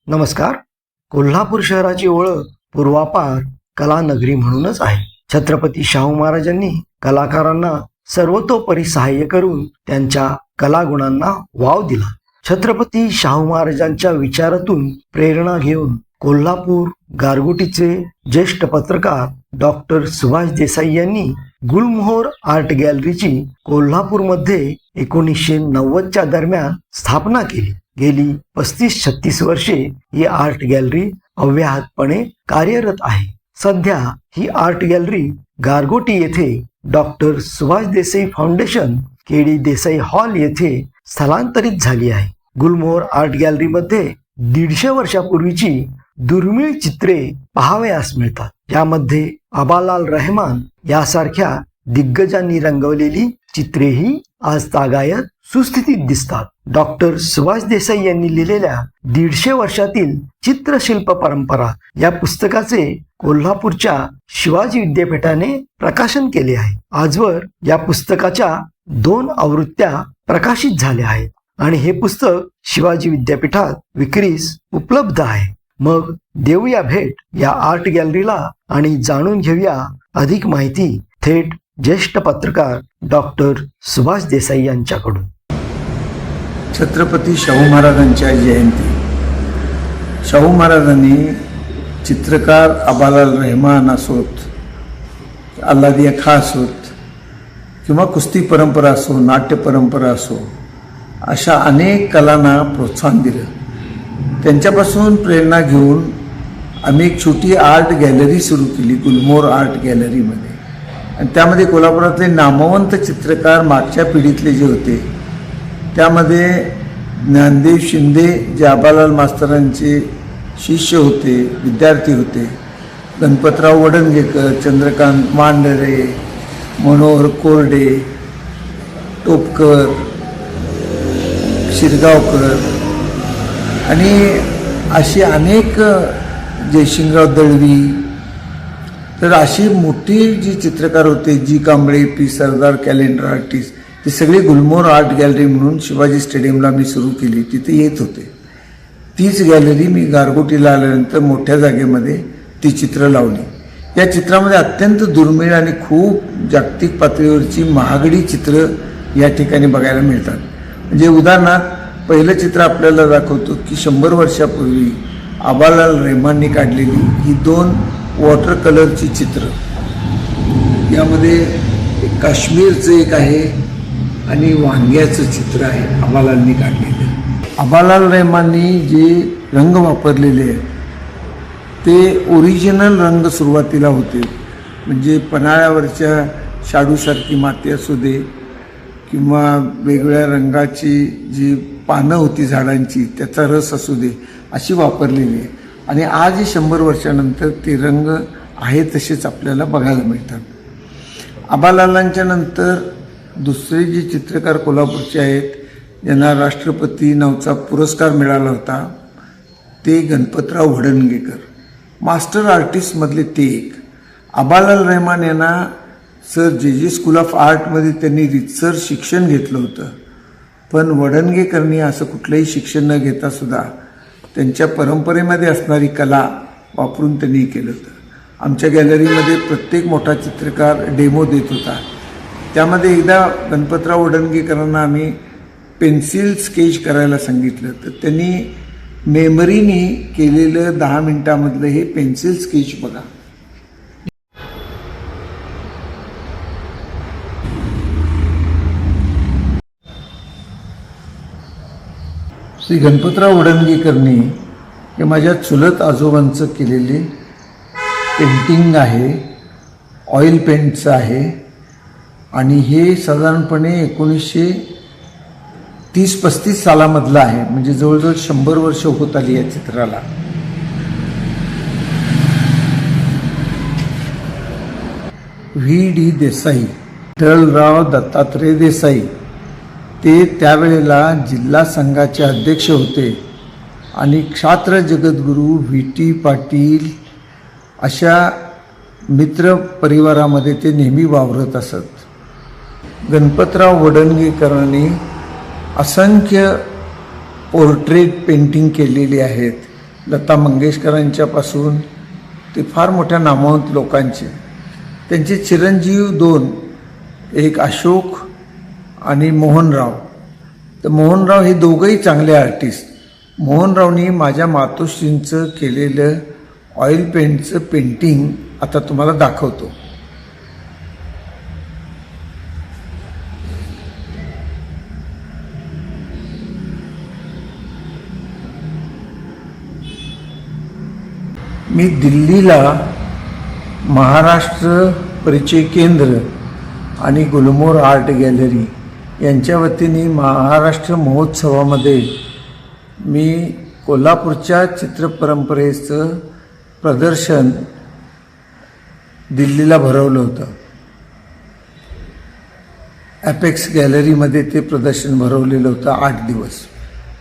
नमस्कार. कोल्हापूर शहराची ओळख पूर्वापार कलानगरी म्हणूनच आहे. छत्रपती शाहू महाराजांनी कलाकारांना सर्वतोपरी सहाय्य करून त्यांच्या कलागुणांना वाव दिला. छत्रपती शाहू महाराजांच्या विचारातून प्रेरणा घेऊन कोल्हापूर गारगोटीचे ज्येष्ठ पत्रकार डॉक्टर सुभाष देसाई यांनी गुलमोहर आर्ट गॅलरीची कोल्हापूरमध्ये 1990च्या दरम्यान स्थापना केली. गेली 35-36 वर्षे ही आर्ट गॅलरी अव्याहतपणे कार्यरत आहे. सध्या ही आर्ट गॅलरी गारगोटी येथे doctor Subhash Desai foundation KD Desai hall येथे स्थलांतरित झाली आहे. गुलमोहर आर्ट गॅलरीमध्ये 150 वर्षापूर्वीची दुर्मिळ चित्रे पाहावयास मिळतात. यामध्ये आबालाल रहमान यासारख्या दिग्गजांनी रंगवलेली चित्रेही आज तागायत सुस्थितीत दिसतात. डॉक्टर सुभाष देसाई यांनी लिहिलेल्या 150 वर्षातील चित्रशिल्प परंपरा या पुस्तकाचे कोल्हापूरच्या शिवाजी विद्यापीठाने प्रकाशन केले आहे. आजवर या पुस्तकाच्या 2 आवृत्त्या प्रकाशित झाल्या आहेत आणि हे पुस्तक शिवाजी विद्यापीठात विक्रीस उपलब्ध आहे. मग देऊया भेट या आर्ट गॅलरीला आणि जाणून घेऊया अधिक माहिती थेट ज्येष्ठ पत्रकार डॉक्टर सुभाष देसाई यांच्याकडून. छत्रपती शाहू महाराजांच्या जयंती. शाहू महाराजांनी चित्रकार आबालाल रहमान असोत, अल्लादिया खां असोत किंवा कुस्ती परंपरा असो, नाट्य परंपरा असो, अशा अनेक कलांना प्रोत्साहन दिलं. त्यांच्यापासून प्रेरणा घेऊन आम्ही एक छोटी आर्ट गॅलरी सुरू केली गुलमोहर आर्ट गॅलरीमध्ये. आणि त्यामध्ये कोल्हापुरातले नामवंत चित्रकार मागच्या पिढीतले जे होते त्यामध्ये ज्ञानदेव शिंदे जे आबालाल मास्तरांचे शिष्य होते, विद्यार्थी होते, गणपतराव वडणगेकर, चंद्रकांत मांढरे, मनोहर कोरडे, टोपकर, शिरगावकर आणि अशी अनेक, जयसिंगराव दळवी, तर अशी मोठी जी चित्रकार होते, जी कांबळे, पी सरदार, कॅलेंडर आर्टिस्ट, ते सगळे गुलमोहर आर्ट गॅलरी म्हणून शिवाजी स्टेडियमला मी सुरू केली. तिथे येत होते. तीच गॅलरी मी गारगोटीला आल्यानंतर मोठ्या जागेमध्ये ती चित्र लावली. या चित्रामध्ये अत्यंत दुर्मिळ आणि खूप जागतिक पातळीवरची महागडी चित्र या ठिकाणी बघायला मिळतात. म्हणजे उदाहरणार्थ पहिलं चित्र आपल्याला दाखवतो की 100 वर्षापूर्वी आबालाल रहमाननी काढलेली ही 2 वॉटर कलरची चित्र. यामध्ये एक काश्मीरचं एक आहे आणि वांग्याचं चित्र आहे आबालालनी काढलेलं. आबालाल रहमाननी जे रंग वापरलेले आहेत ते ओरिजिनल रंग सुरुवातीला होते. म्हणजे पन्हाळ्यावरच्या शाडूसारखी माती असू दे किंवा वेगवेगळ्या रंगाची जी पानं होती झाडांची त्याचा रस असू दे, अशी वापरलेली आहे. आणि आजही 100 वर्षानंतर ते रंग आहे तसेच आपल्याला बघायला मिळतात. आबालालांच्या नंतर दुसरे जे चित्रकार कोल्हापूरचे आहेत ज्यांना राष्ट्रपती नावाचा पुरस्कार मिळाला होता ते गणपतराव वडणगेकर, मास्टर आर्टिस्टमधले ते एक. आबालाल रहमान यांना सर जे स्कूल ऑफ आर्टमध्ये त्यांनी रितसर शिक्षण घेतलं होतं. पण वडणगेकरनी असं कुठलंही शिक्षण न घेता सुद्धा त्यांच्या परंपरेमध्ये असणारी कला वापरून त्यांनी केलं होतं. आमच्या गॅलरीमध्ये प्रत्येक मोठा चित्रकार डेमो देत होता. त्यामध्ये एकदा गणपतराव वडणगेकरांना आम्ही पेन्सिल स्केच करायला सांगितलं तर त्यांनी मेमरीनी केलेलं 10 मिनिटामधलं हे पेन्सिल स्केच बघा. श्री गणपतराव वडणगेकरनी हे माझ्या चुलत आजोबांचं केलेले पेंटिंग आहे, ऑइल पेंटचं आहे आणि हे साधारणपणे 1930-35 सालामधलं आहे. म्हणजे जवळजवळ 100 वर्ष होत आली या चित्राला. V.D. देसाई, विठ्ठलराव दत्तात्रय देसाई, ते त्यावेळेला जिल्हा संघाचे अध्यक्ष होते आणि क्षात्र जगद्गुरू V.T. पाटील अशा मित्र परिवारामध्ये ते नेहमी वावरत असत. गणपतराव वडणगेकरांनी असंख्य पोर्ट्रेट पेंटिंग केलेली आहेत. लता मंगेशकरांच्यापासून ते फार मोठ्या नामवंत लोकांचे. त्यांचे चिरंजीव दोन, एक अशोक आणि मोहनराव. तर मोहनराव हे दोघंही चांगले आर्टिस्ट. मोहनरावनी माझ्या मातोश्रींचं केलेलं ऑइल पेंटचं पेंटिंग आता तुम्हाला दाखवतो. मी दिल्लीला महाराष्ट्र परिचय केंद्र आणि गुलमोहर आर्ट गॅलरी यांच्या वतीने महाराष्ट्र महोत्सवामध्ये मी कोल्हापूरच्या चित्रपरंपरेचं प्रदर्शन दिल्लीला भरवलं होतं. ॲपेक्स गॅलरीमध्ये ते प्रदर्शन भरवलेलं होतं 8 दिवस.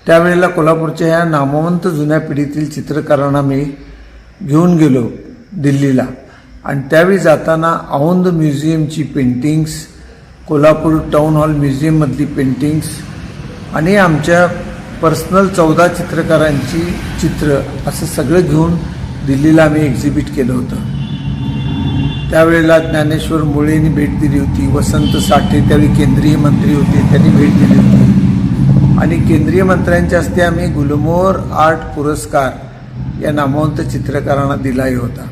त्यावेळेला कोल्हापूरच्या या नामवंत जुन्या पिढीतील चित्रकारांना मी घेऊन गेलो दिल्लीला. आणि त्यावेळी जाताना औंध म्युझियमची पेंटिंग्स, कोल्हापूर टाऊन हॉल म्युझियममधली पेंटिंग्स आणि आमच्या पर्सनल 14 चित्रकारांची चित्र असं सगळं घेऊन दिल्लीला आम्ही एक्झिबिट केलं होतं. त्यावेळेला ज्ञानेश्वर मुळेंनी भेट दिली होती. वसंत साठे त्यावेळी केंद्रीय मंत्री होते, त्यांनी भेट दिली होती. आणि केंद्रीय मंत्र्यांच्या हस्ते आम्ही गुलमोहर आर्ट पुरस्कार या नामवंत चित्रकारांना दिलाही होता.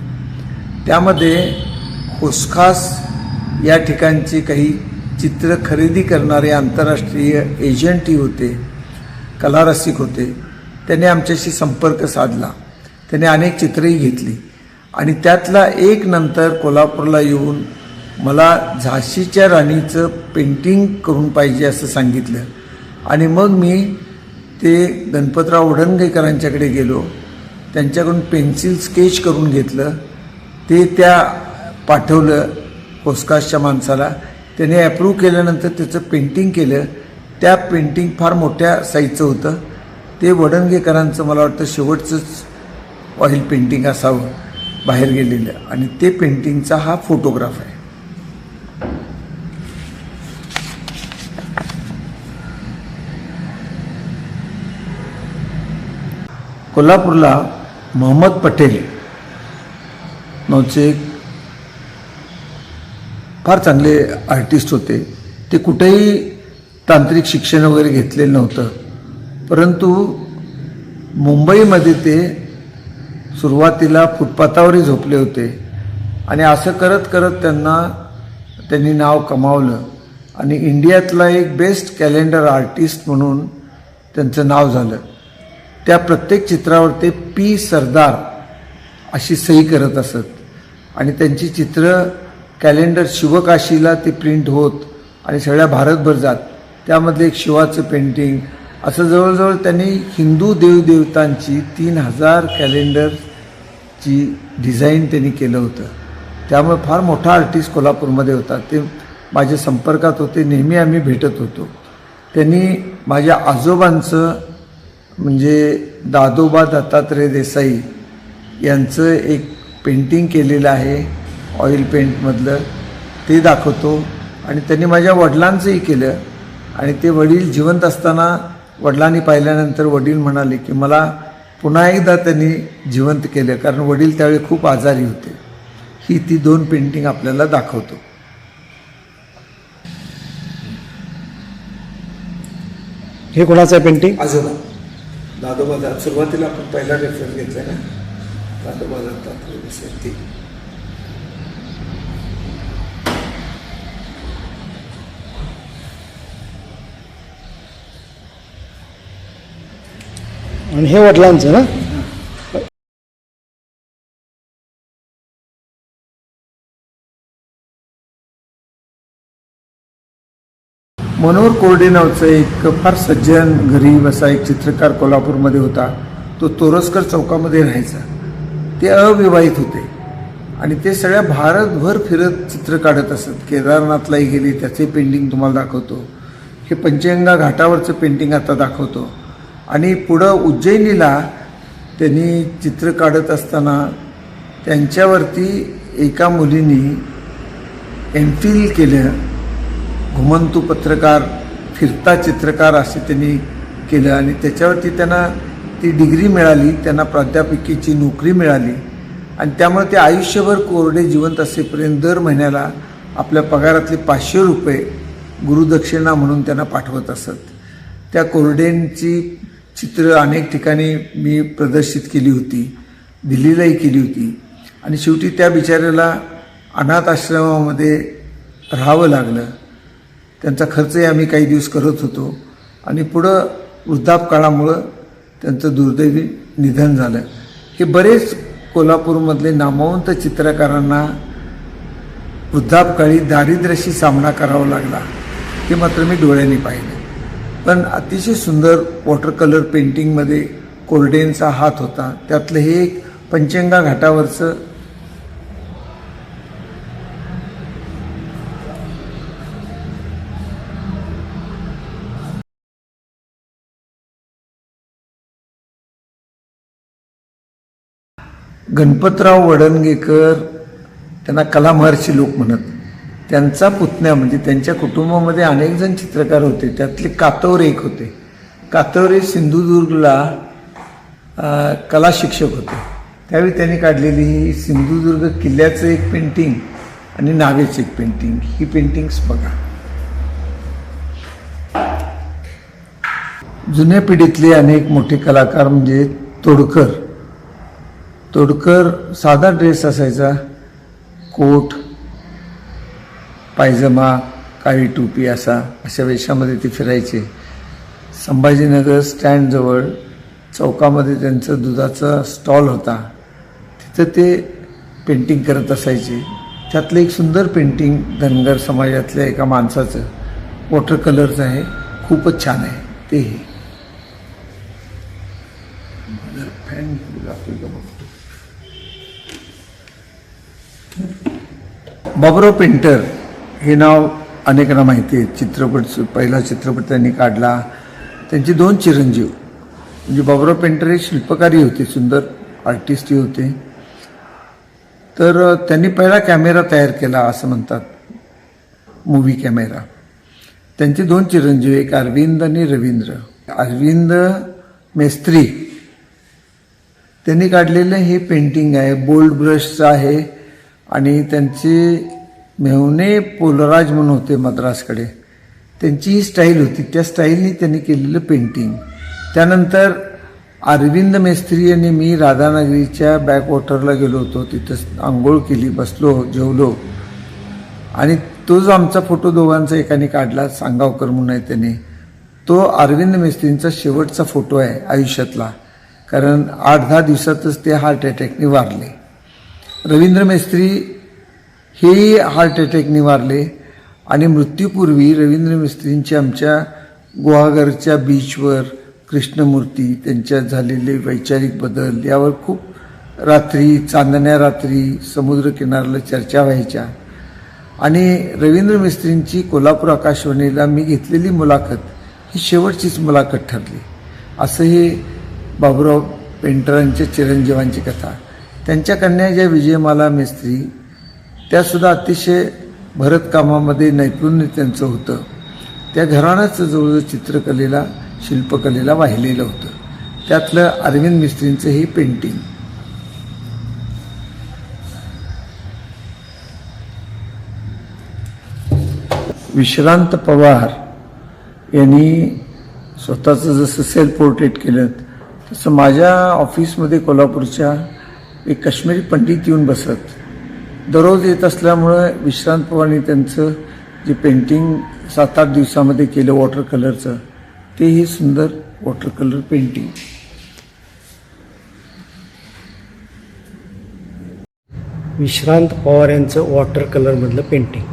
त्यामध्ये होसखास या ठिकाणचे काही चित्र खरेदी करणारे आंतरराष्ट्रीय एजंटही होते, कलारसिक होते. त्याने आमच्याशी संपर्क साधला. त्याने अनेक चित्रही घेतली आणि त्यातला एक नंतर कोल्हापूरला येऊन मला झाशीच्या राणीचं पेंटिंग करून पाहिजे असं सांगितलं. आणि मग मी ते गणपतराव वडणगेकरांच्याकडे गेलो. त्यांच्याकडून पेन्सिल स्केच करून घेतलं. ते त्या पाठवलं होसकासच्या माणसाला. त्याने ॲप्रूव्ह केल्यानंतर त्याचं पेंटिंग केलं. त्या पेंटिंग फार मोठ्या साईजचं होतं. ते वडणगेकरांचं मला वाटतं शेवटचंच ऑइल पेंटिंग असावं बाहेर गेलेलं. आणि ते पेंटिंगचा हा फोटोग्राफ आहे. कोल्हापूरला मोहम्मद पटेल नावचे एक फार चांगले आर्टिस्ट होते. ते कुठेही तांत्रिक शिक्षण वगैरे घेतलेलं नव्हतं, परंतु मुंबईमध्ये ते सुरुवातीला फुटपाथावरही झोपले होते. आणि असं करत करत त्यांनी नाव कमावलं आणि इंडियातला एक बेस्ट कॅलेंडर आर्टिस्ट म्हणून त्यांचं नाव झालं. त्या प्रत्येक चित्रावर ते पी सरदार अशी सही करत असत. आणि त्यांची चित्र कॅलेंडर शिवकाशीला ते प्रिंट होत आणि सगळ्या भारतभर जात. त्यामधलं एक शिवाचं पेंटिंग असं जवळजवळ त्यांनी हिंदू देवदेवतांची 3000 कॅलेंडरची डिझाईन त्यांनी केलं होतं. त्यामुळे फार मोठा आर्टिस्ट कोल्हापूरमध्ये होता. ते माझ्या संपर्कात होते, नेहमी आम्ही भेटत होतो. त्यांनी माझ्या आजोबांचं म्हणजे दादोबा दत्तात्रय देसाई यांचं एक पेंटिंग केलेलं आहे ऑइल पेंटमधलं, ते दाखवतो. आणि त्यांनी माझ्या वडिलांचंही केलं. आणि ते वडील जिवंत असताना वडिलांनी पाहिल्यानंतर वडील म्हणाले की मला पुन्हा एकदा त्यांनी जिवंत केलं, कारण वडील त्यावेळी खूप आजारी होते. ही ती 2 पेंटिंग आपल्याला दाखवतो. हे कोणाचं आहे पेंटिंग? आजोबा दादोबा दत्त. सुरुवातीला आपण पहिला रेफरन्स घेतला ना, दादोबा दत्तात्रय देसाई. आणि हे वडिलांचं ना? मनोहर कोरडे नावचं एक फार सज्जन गरीब असा एक चित्रकार कोल्हापूरमध्ये होता. तो तोरसकर चौकामध्ये राहायचा. ते अविवाहित होते आणि ते सगळ्या भारतभर फिरत चित्र काढत असत. केदारनाथलाही गेली, त्याचे पेंटिंग तुम्हाला दाखवतो. हे पंचगंगा घाटावरचं पेंटिंग आता दाखवतो. आणि पुढं उज्जैनीला त्यांनी चित्र काढत असताना त्यांच्यावरती एका मुलीने एमफिल केलं. घुमंतू पत्रकार, फिरता चित्रकार असे त्यांनी केलं. आणि त्याच्यावरती त्यांना ती डिग्री मिळाली, त्यांना प्राध्यापकीची नोकरी मिळाली आणि त्यामुळे ते आयुष्यभर कोरडे जिवंत असेपर्यंत दर महिन्याला आपल्या पगारातले 500 रुपये गुरुदक्षिणा म्हणून त्यांना पाठवत असत. त्या कोरडेंची चित्र अनेक ठिकाणी मी प्रदर्शित केली होती, दिल्लीलाही केली होती आणि शेवटी त्या बिचाऱ्याला अनाथ आश्रमामध्ये राहावं लागलं. त्यांचा खर्चही आम्ही काही दिवस करत होतो आणि पुढं वृद्धापकाळामुळं त्यांचं दुर्दैवी निधन झालं. हे बरेच कोल्हापूरमधले नामवंत चित्रकारांना वृद्धापकाळी दारिद्र्याशी सामना करावा लागला, हे मात्र मी डोळ्यांनी पाहिलं. पण अतिशय सुंदर वॉटर कलर पेंटिंगमध्ये कोरडेंचा हात होता. त्यातलं हे एक पंचगंगा घाटावरचं गणपतराव वडणगेकर, त्यांना कलामहर्षी लोक म्हणत, त्यांचा पुतण्या म्हणजे त्यांच्या कुटुंबामध्ये अनेक जण चित्रकार होते. त्यातले कातवरे एक होते. कातवरे सिंधुदुर्गला कला शिक्षक होते. त्यावेळी त्यांनी काढलेली ही सिंधुदुर्ग किल्ल्याचं एक पेंटिंग आणि नावेचं एक पेंटिंग, ही पेंटिंग्स बघा. जुन्या पिढीतले अनेक मोठे कलाकार म्हणजे तोडकर साधा ड्रेस असायचा, कोट, पायजमा, काळी टोपी अशा वेशामध्ये ते फिरायचे. संभाजीनगर स्टँडजवळ चौकामध्ये त्यांचं दुधाचा स्टॉल होता, तिथं ते पेंटिंग करत असायचे. त्यातलं एक सुंदर पेंटिंग धनगर समाजातल्या एका माणसाचं वॉटर कलरचं आहे, खूपच छान आहे. ते बाबुराव पेंटर हे नाव अनेकांना माहिती आहे. पहिला चित्रपट त्यांनी काढला. त्यांचे 2 चिरंजीव म्हणजे बाबुराव पेंटर हे शिल्पकारी होते, सुंदर आर्टिस्टही होते. तर त्यांनी पहिला कॅमेरा तयार केला असं म्हणतात, मूवी कॅमेरा. त्यांचे 2 चिरंजीव, एक अरविंद आणि रवींद्र. अरविंद मेस्त्री त्यांनी काढलेलं हे पेंटिंग आहे, बोल्ड ब्रशचं आहे आणि त्यांचे मेहुणे पोलराज म्हणून होते मद्रासकडे, त्यांची ही स्टाईल होती, त्या स्टाईलनी त्यांनी केलेलं पेंटिंग. त्यानंतर अरविंद मेस्त्री आणि मी राधानगरीच्या बॅकवॉटरला गेलो होतो, तिथं आंघोळ केली, बसलो, जेवलो आणि तो जो आमचा फोटो दोघांचा एकाने काढला, सांगावकर म्हणून आहे त्याने, तो अरविंद मेस्त्रींचा शेवटचा फोटो आहे आयुष्यातला, कारण 8-10 दिवसातच ते हार्ट अटॅकने वारले. रवींद्र मेस्त्री हे हार्ट अटॅकने वारले आणि मृत्यूपूर्वी रवींद्र मेस्त्रींची आमच्या गुहागरच्या बीचवर कृष्णमूर्ती, त्यांच्यात झालेले वैचारिक बदल यावर खूप रात्री, चांदण्या रात्री समुद्रकिनाऱ्याला चर्चा व्हायच्या. आणि रवींद्र मेस्त्रींची कोल्हापूर आकाशवाणीला मी घेतलेली मुलाखत ही शेवटचीच मुलाखत ठरली. असं हे बाबुराव पेंटरांच्या चिरंजीवांची कथा. त्यांच्या कन्या ज्या विजयमाला मेस्त्री, त्यासुद्धा अतिशय भरतकामामध्ये नैपुण्य त्यांचं होतं. त्या घराण्याचं जवळजवळ चित्रकलेला, शिल्पकलेला वाहिलेलं होतं. त्यातलं अरविंद मेस्त्रींचं हे पेंटिंग. विश्रांत पवार यांनी स्वतःचं जसं सेल्फ पोर्ट्रेट केलं तसं माझ्या ऑफिसमध्ये कोल्हापूरच्या एक काश्मीरी पंडित येऊन बसत. दररोज येत असल्यामुळं विश्रांत पवारांनी त्यांचं जे पेंटिंग 7-8 दिवसामध्ये केलं वॉटर कलरचं, ते हे सुंदर वॉटर कलर पेंटिंग. विश्रांत पवार यांचं वॉटर कलरमधलं पेंटिंग.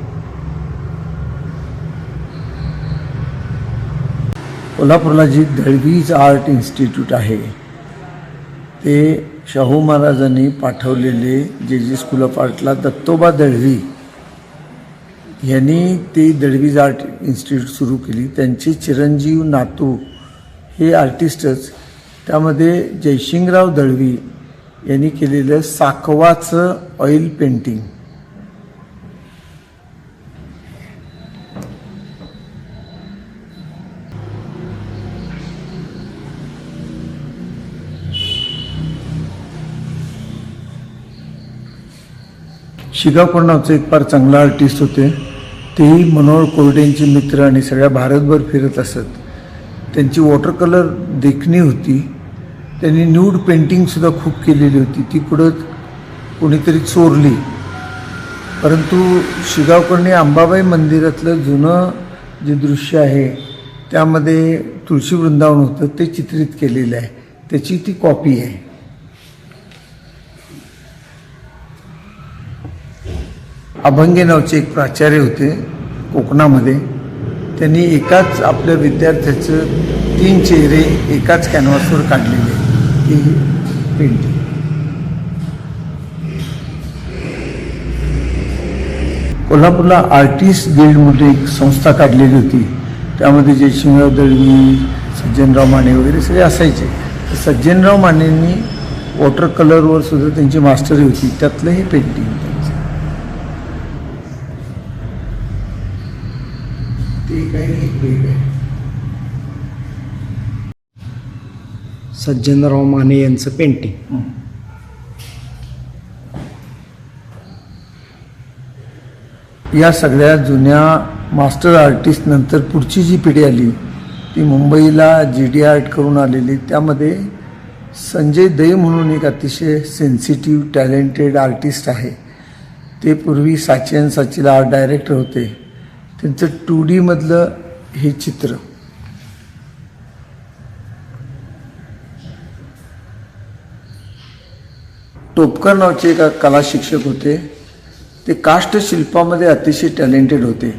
कोल्हापूरला जी दळवीज आर्ट इन्स्टिट्यूट आहे, ते शाहू महाराजांनी पाठवलेले जे स्कूल ऑफ आर्टला दत्तोबा दळवी यांनी ते दळवीज आर्ट इन्स्टिट्यूट सुरू केली. त्यांचे चिरंजीव नातू हे आर्टिस्टच. त्यामध्ये जयसिंगराव दळवी यांनी केलेलं साकवाचं ऑइल पेंटिंग. शिगावकर नावचे एक फार चांगला आर्टिस्ट होते. तेही मनोहर कोरडेंचे मित्र आणि सगळ्या भारतभर फिरत असत. त्यांची वॉटर कलर देखणी होती. त्यांनी न्यूड पेंटिंगसुद्धा खूप केलेली होती. ती पुढं कोणीतरी चोरली. परंतु शिगावकरने अंबाबाई मंदिरातलं जुनं जे दृश्य आहे त्यामध्ये तुळशी वृंदावन होतं ते चित्रित केलेलं आहे. त्याची ती कॉपी आहे. अभंगे नावचे एक प्राचार्य होते कोकणामध्ये. त्यांनी एकाच आपल्या विद्यार्थ्याचं 3 चेहरे एकाच कॅनव्हासवर काढलेले ही पेंटिंग. कोल्हापूरला आर्टिस्ट गिल्ड म्हणून एक संस्था काढलेली होती. त्यामध्ये जयसिंगराव दळवी, सज्जनराव माने वगैरे सगळे असायचे. सज्जनराव मानेंनी वॉटर कलरवर सुद्धा त्यांची मास्टरी होती. त्यातलं हे पेंटिंग ते काही सज्जनराव माने यांचं पेंटिंग. या सगळ्या जुन्या मास्टर आर्टिस्ट नंतर पुढची जी पिढी आली ती मुंबईला GD आर्ट करून आलेली. त्यामध्ये संजय दे म्हणून एक अतिशय सेन्सिटिव्ह टॅलेंटेड आर्टिस्ट आहे. ते पूर्वी साची अँड साचीला आर्ट डायरेक्टर होते. त्यांचं 2D मधलं हे चित्र टोपकर नावाचे एक कला शिक्षक होते. ते काष्ट शिल्पामध्ये अतिशय टॅलेंटेड होते.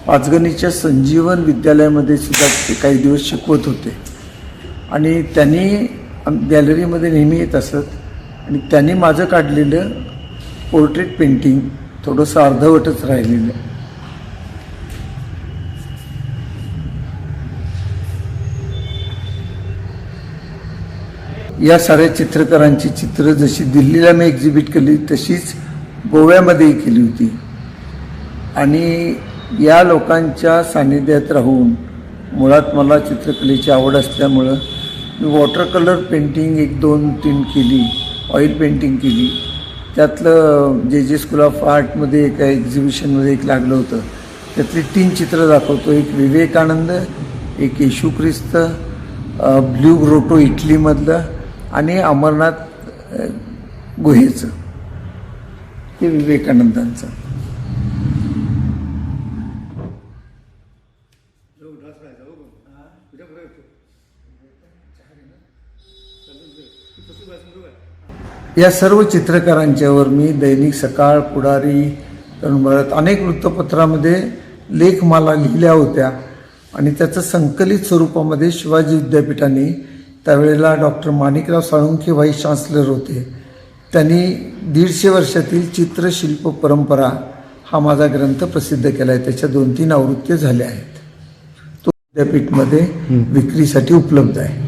पाचगणीच्या संजीवन विद्यालयामध्ये सुद्धा ते काही दिवस शिकवत होते. आणि त्यांनी गॅलरीमध्ये नेहमी येत असत. आणि त्यांनी माझं काढलेलं पोर्ट्रेट पेंटिंग थोडंसं अर्धवटच राहिलेलं. या साऱ्या चित्रकारांची चित्र जशी दिल्लीला मी एक्झिबिट केली तशीच गोव्यामध्येही केली होती. आणि या लोकांच्या सानिध्यात राहून मुळात मला चित्रकलेची आवड असल्यामुळं मी वॉटर कलर पेंटिंग 1, 2, 3 केली. ऑइल पेंटिंग केली. त्यातलं JJ स्कूल ऑफ आर्टमध्ये एका एक्झिबिशनमध्ये एक लागलं होतं. त्यातली 3 चित्र दाखवतो. एक विवेकानंद, एक येशू ख्रिस्त ब्ल्यू ग्रोटो इटलीमधलं आणि अमरनाथ गुहेचं. हे विवेकानंदांचं. या सर्व चित्रकारांच्यावर मी दैनिक सकाळ, पुढारी, तरुण भारत अनेक वृत्तपत्रामध्ये लेखमाला लिहिल्या होत्या. आणि त्याचं संकलित स्वरूपामध्ये शिवाजी विद्यापीठाने त्यावेळेला doctor Manikrao Salunkhe vice chancellor होते. त्यांनी 150 वर्षातील चित्रशिल्प परंपरा हा माझा ग्रंथ प्रसिद्ध केला आहे. त्याच्या 2-3 आवृत्त्या झाल्या आहेत. तो विद्यापीठमध्ये विक्रीसाठी उपलब्ध आहे.